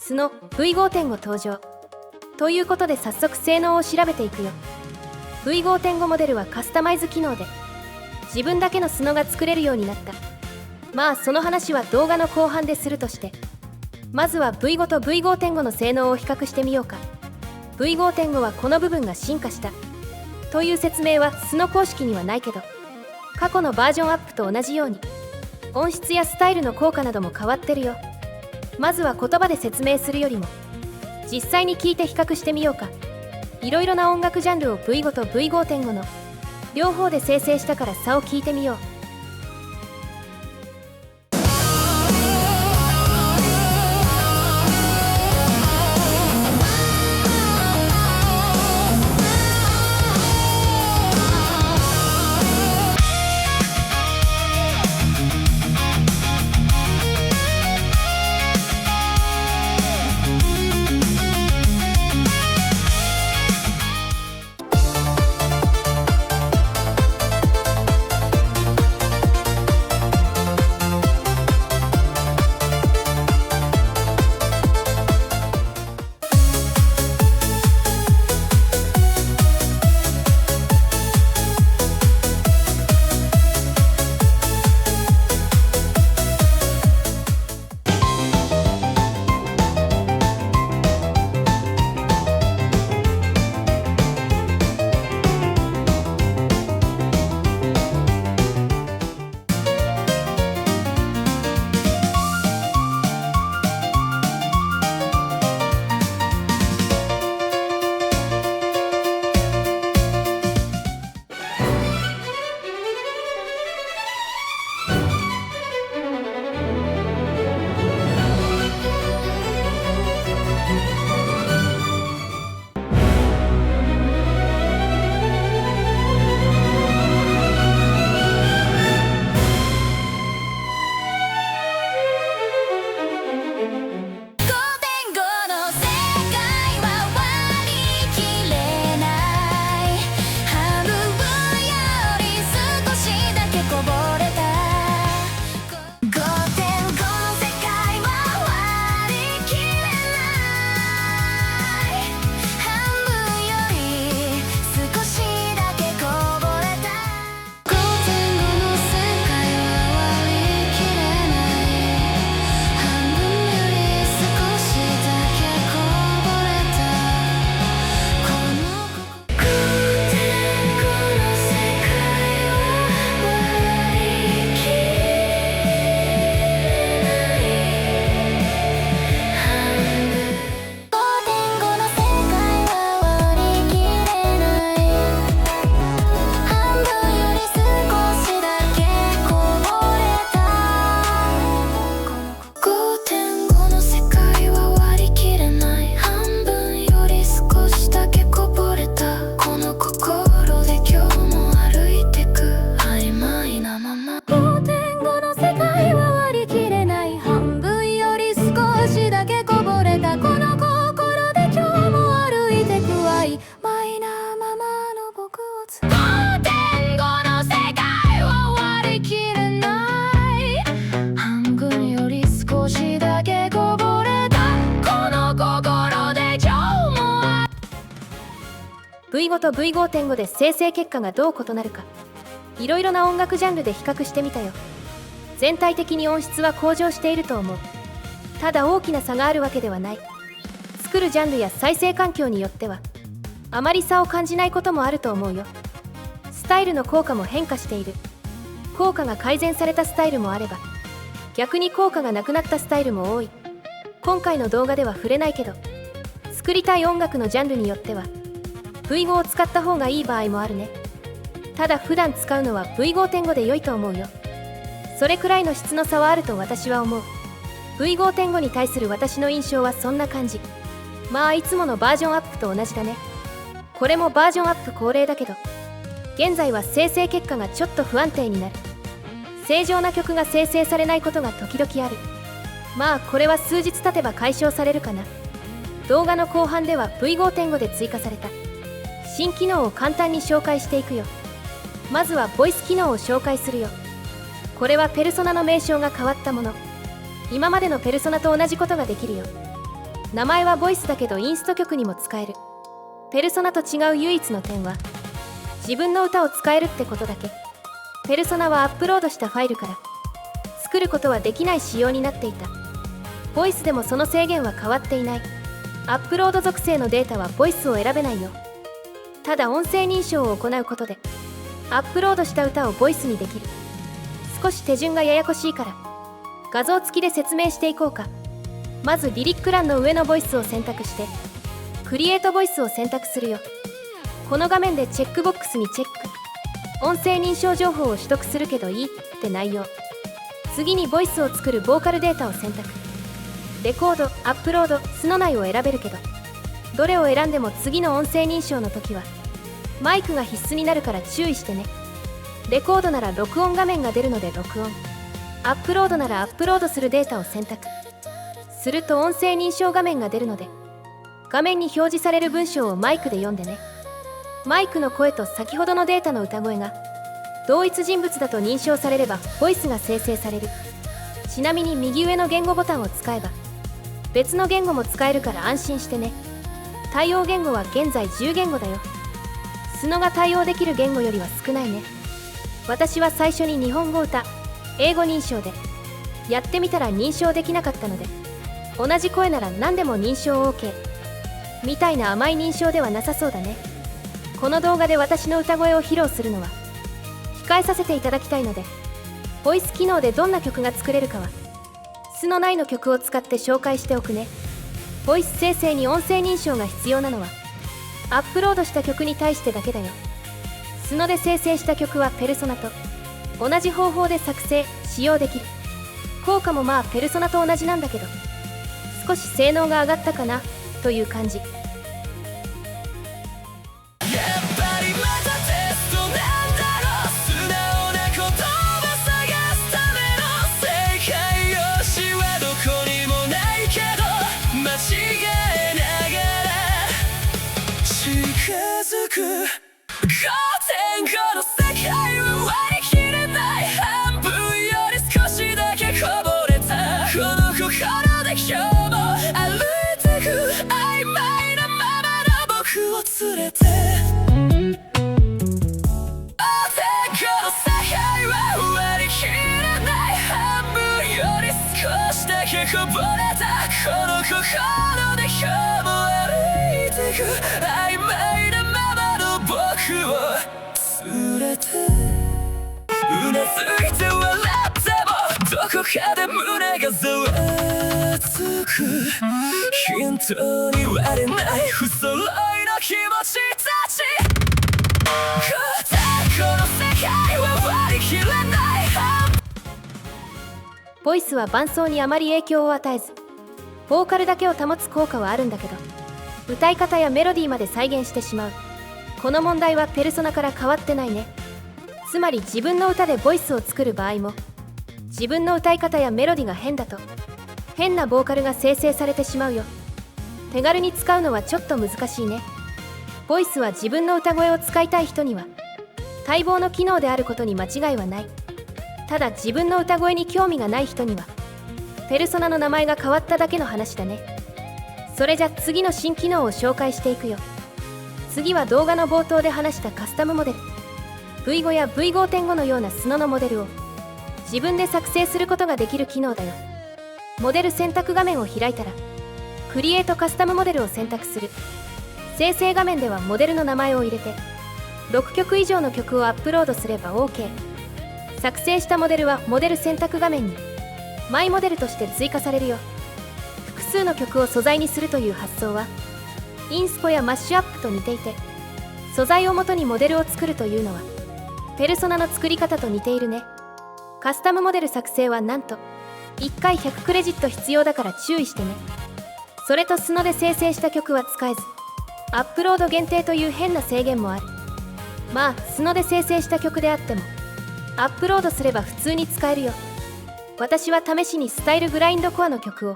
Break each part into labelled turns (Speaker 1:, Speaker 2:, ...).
Speaker 1: 素の V5.5 登場。ということで早速性能を調べていくよ。V5.5 モデルはカスタマイズ機能で自分だけの素のが作れるようになった。まあその話は動画の後半でするとして、まずは V5 と V5.5 の性能を比較してみようか。V5.5 はこの部分が進化したという説明は素の公式にはないけど、過去のバージョンアップと同じように音質やスタイルの効果なども変わってるよ。まずは言葉で説明するよりも実際に聞いて比較してみようか。いろいろな音楽ジャンルを V5 と V5.5 の両方で生成したから差を聞いてみよう。V5 と V5.5 で生成結果がどう異なるか、いろいろな音楽ジャンルで比較してみたよ。全体的に音質は向上していると思う。ただ大きな差があるわけではない。作るジャンルや再生環境によってはあまり差を感じないこともあると思うよ。スタイルの効果も変化している。効果が改善されたスタイルもあれば、逆に効果がなくなったスタイルも多い。今回の動画では触れないけど、作りたい音楽のジャンルによってはV5 を使った方がいい場合もあるね。ただ普段使うのは V5.5 で良いと思うよ。それくらいの質の差はあると私は思う。V5.5 に対する私の印象はそんな感じ。まあいつものバージョンアップと同じだね。これもバージョンアップ恒例だけど、現在は生成結果がちょっと不安定になる。正常な曲が生成されないことが時々ある。まあこれは数日経てば解消されるかな。動画の後半では V5.5 で追加された新機能を簡単に紹介していくよ。まずはボイス機能を紹介するよ。これはペルソナの名称が変わったもの。今までのペルソナと同じことができるよ。名前はボイスだけどインスト曲にも使える。ペルソナと違う唯一の点は自分の歌を使えるってことだけ。ペルソナはアップロードしたファイルから作ることはできない仕様になっていた。ボイスでもその制限は変わっていない。アップロード属性のデータはボイスを選べないよ。ただ音声認証を行うことでアップロードした歌をボイスにできる。少し手順がややこしいから画像付きで説明していこうか。まずリリック欄の上のボイスを選択してクリエイトボイスを選択するよ。この画面でチェックボックスにチェック。音声認証情報を取得するけどいいって内容。次にボイスを作るボーカルデータを選択。レコード、アップロード、素の内を選べるけどどれを選んでも次の音声認証の時はマイクが必須になるから注意してね。レコードなら録音画面が出るので録音。アップロードならアップロードするデータを選択すると音声認証画面が出るので画面に表示される文章をマイクで読んでね。マイクの声と先ほどのデータの歌声が同一人物だと認証されればボイスが生成される。ちなみに右上の言語ボタンを使えば別の言語も使えるから安心してね。対応言語は現在10言語だよ。スノが対応できる言語よりは少ないね。私は最初に日本語歌、英語認証でやってみたら認証できなかったので同じ声なら何でも認証 OK みたいな甘い認証ではなさそうだね。この動画で私の歌声を披露するのは控えさせていただきたいのでボイス機能でどんな曲が作れるかは素の内の曲を使って紹介しておくね。ボイス生成に音声認証が必要なのはアップロードした曲に対してだけだよ。素ので生成した曲はペルソナと同じ方法で作成使用できる。効果もまあペルソナと同じなんだけど少し性能が上がったかなという感じ。
Speaker 2: こぼれたこの心で今日も歩いてく曖昧なままの僕を連れてうなずいて笑ってもどこかで胸がざわつくヒントに割れない不揃いの気持ちたちこの世界は割り切れない
Speaker 1: ボイスは伴奏にあまり影響を与えずボーカルだけを保つ効果はあるんだけど歌い方やメロディーまで再現してしまう。この問題はペルソナから変わってないね。つまり自分の歌でボイスを作る場合も自分の歌い方やメロディーが変だと変なボーカルが生成されてしまうよ。手軽に使うのはちょっと難しいね。ボイスは自分の歌声を使いたい人には待望の機能であることに間違いはない。ただ自分の歌声に興味がない人にはペルソナの名前が変わっただけの話だね。それじゃ次の新機能を紹介していくよ。次は動画の冒頭で話したカスタムモデル V5 や V5.5 のような素のモデルを自分で作成することができる機能だよ。モデル選択画面を開いたらクリエイトカスタムモデルを選択する。生成画面ではモデルの名前を入れて6曲以上の曲をアップロードすれば OK。作成したモデルはモデル選択画面にマイモデルとして追加されるよ。複数の曲を素材にするという発想はインスポやマッシュアップと似ていて素材をもとにモデルを作るというのはペルソナの作り方と似ているね。カスタムモデル作成はなんと1回100クレジット必要だから注意してね。それと素ので生成した曲は使えずアップロード限定という変な制限もある。まあ素ので生成した曲であってもアップロードすれば普通に使えるよ。私は試しにスタイルグラインドコアの曲を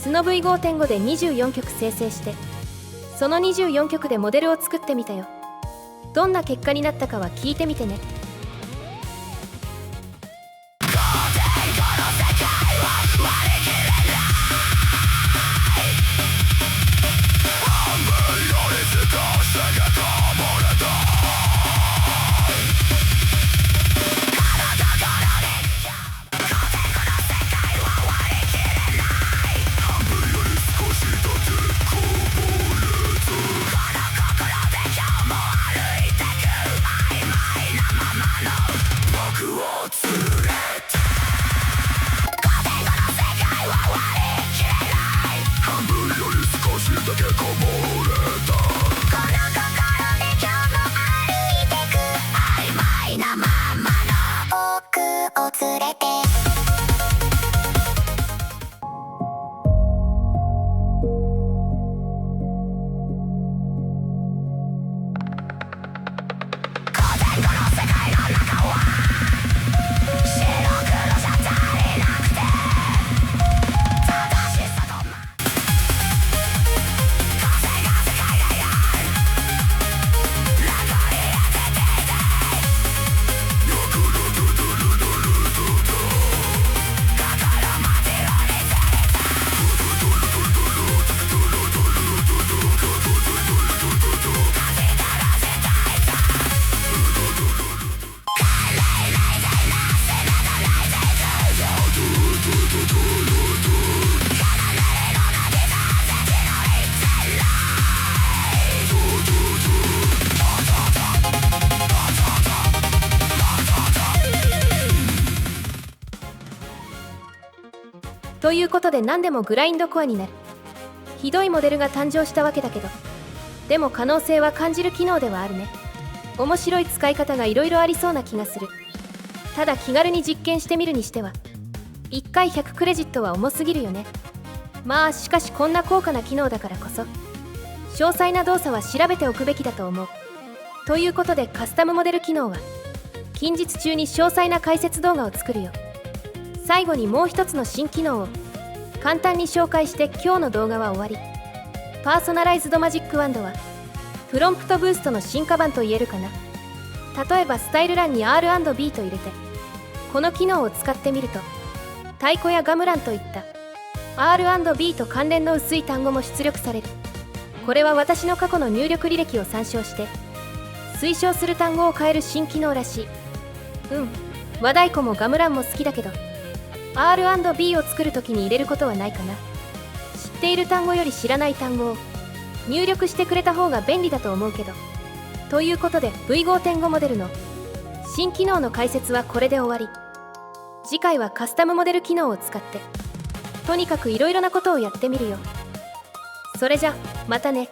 Speaker 1: スノ V5.5 で24曲生成してその24曲でモデルを作ってみたよ。どんな結果になったかは聞いてみてね。ということで何でもグラインドコアになる。ひどいモデルが誕生したわけだけど、でも可能性は感じる機能ではあるね。面白い使い方がいろいろありそうな気がする。ただ気軽に実験してみるにしては1回100クレジットは重すぎるよね。まあしかしこんな高価な機能だからこそ詳細な動作は調べておくべきだと思う。ということでカスタムモデル機能は近日中に詳細な解説動画を作るよ。最後にもう一つの新機能を簡単に紹介して今日の動画は終わり。パーソナライズドマジックワンドはプロンプトブーストの進化版と言えるかな。例えばスタイル欄に R&B と入れてこの機能を使ってみると太鼓やガムランといった R&B と関連の薄い単語も出力される。これは私の過去の入力履歴を参照して推奨する単語を変える新機能らしい。和太鼓もガムランも好きだけど R&B を作るときに入れることはないかな。知っている単語より知らない単語を入力してくれた方が便利だと思うけど。ということで V5.5 モデルの新機能の解説はこれで終わり。次回はカスタムモデル機能を使ってとにかくいろいろなことをやってみるよ。それじゃまたね。